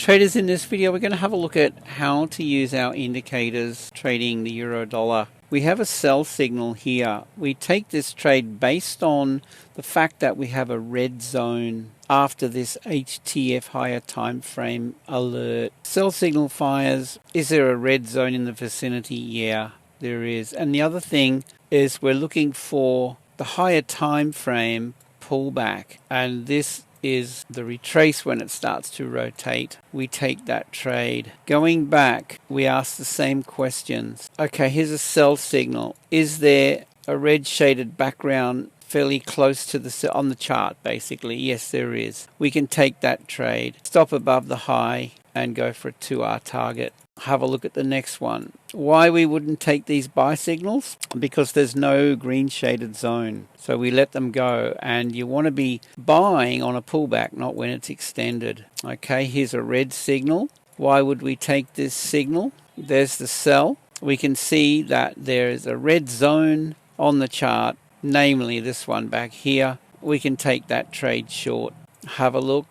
Traders, in this video we're going to have a look at how to use our indicators trading the euro dollar. We have a sell signal here. We take this trade based on the fact that we have a red zone after this HTF higher time frame alert. Sell signal fires. Is there a red zone in the vicinity? Yeah, there is. And the other thing is we're looking for the higher time frame pullback, and this is the retrace when it starts to rotate. We take that trade. Going back, we ask the same questions. Okay, here's a sell signal. Is there a red shaded background fairly close to the on the chart, basically? Yes, there is. We can take that trade. Stop above the high and go for a 2R target. Have a look at the next one. Why we wouldn't take these buy signals? Because there's no green shaded zone. So we let them go, and you want to be buying on a pullback, not when it's extended. Okay, here's a red signal. Why would we take this signal? There's the sell. We can see that there's a red zone on the chart, namely this one back here. We can take that trade short. Have a look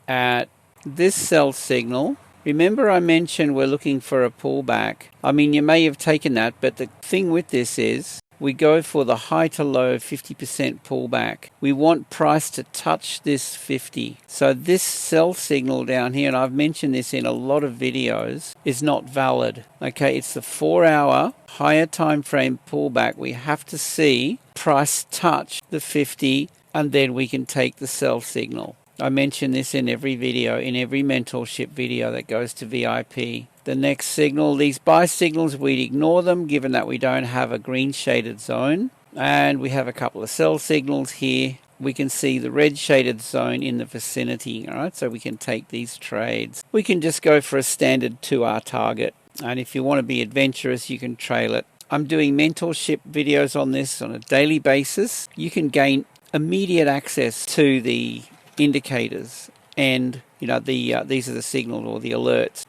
at this sell signal. Remember I mentioned we're looking for a pullback. I mean, you may have taken that, but the thing with this is we go for the high to low 50% pullback. We want price to touch this 50. So this sell signal down here, and I've mentioned this in a lot of videos, is not valid. Okay, it's the 4-hour higher time frame pullback. We have to see price touch the 50, and then we can take the sell signal. I mention this in every video, in every mentorship video that goes to VIP. The next signal, these buy signals, we'd ignore them given that we don't have a green shaded zone. And we have a couple of sell signals here. We can see the red shaded zone in the vicinity, all right? So we can take these trades. We can just go for a standard 2R target. And if you want to be adventurous, you can trail it. I'm doing mentorship videos on this on a daily basis. You can gain immediate access to the indicators, and these are the signals or the alerts.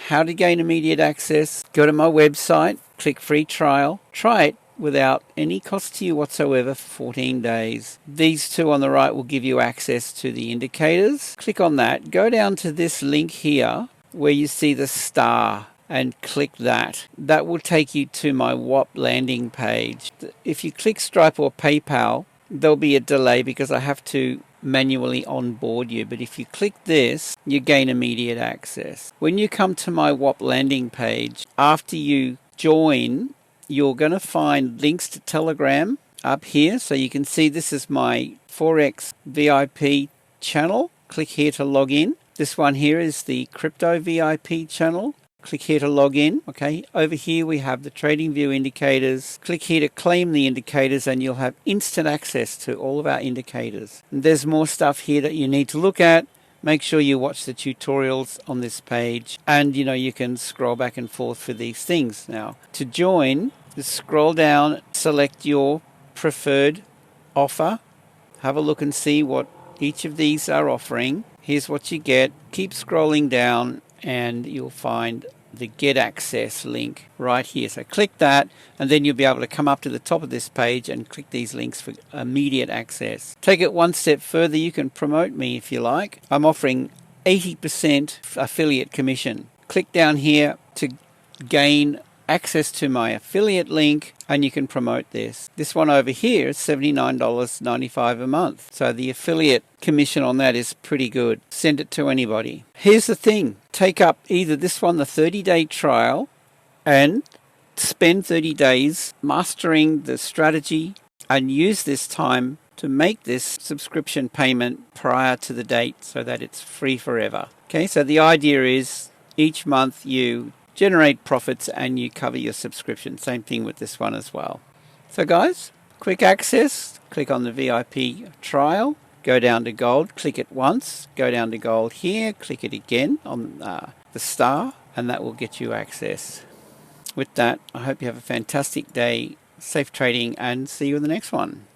How to gain immediate access? Go to my website, click free trial, try it without any cost to you whatsoever for 14 days. These two on the right will give you access to the indicators. Click on that, go down to this link here where you see the star and click that. That will take you to my WAP landing page. If you click Stripe or PayPal, there'll be a delay because I have to manually onboard you, but if you click this, you gain immediate access. When you come to my WAP landing page, after you join, you're going to find links to Telegram up here, so you can see this is my Forex VIP channel. Click here to log in. This one here is the crypto VIP channel. Click here to log in. Okay, over here we have the TradingView indicators. Click here to claim the indicators and you'll have instant access to all of our indicators. And there's more stuff here that you need to look at. Make sure you watch the tutorials on this page, and you can scroll back and forth for these things. Now to join, just scroll down, select your preferred offer, have a look and see what each of these are offering. Here's what you get. Keep scrolling down and you'll find the get access link right here. So click that and then you'll be able to come up to the top of this page and click these links for immediate access. Take it one step further, you can promote me if you like. I'm offering 80% affiliate commission. Click down here to gain access to my affiliate link and you can promote this. This one over here is $79.95 a month. So the affiliate commission on that is pretty good. Send it to anybody. Here's the thing. Take up either this one, the 30-day trial, and spend 30 days mastering the strategy and use this time to make this subscription payment prior to the date so that it's free forever. Okay, so the idea is each month you generate profits and you cover your subscription. Same thing with this one as well. So guys, quick access, click on the VIP trial, go down to gold, click it once, go down to gold here, click it again on the star, and that will get you access. With that, I hope you have a fantastic day, safe trading, and see you in the next one.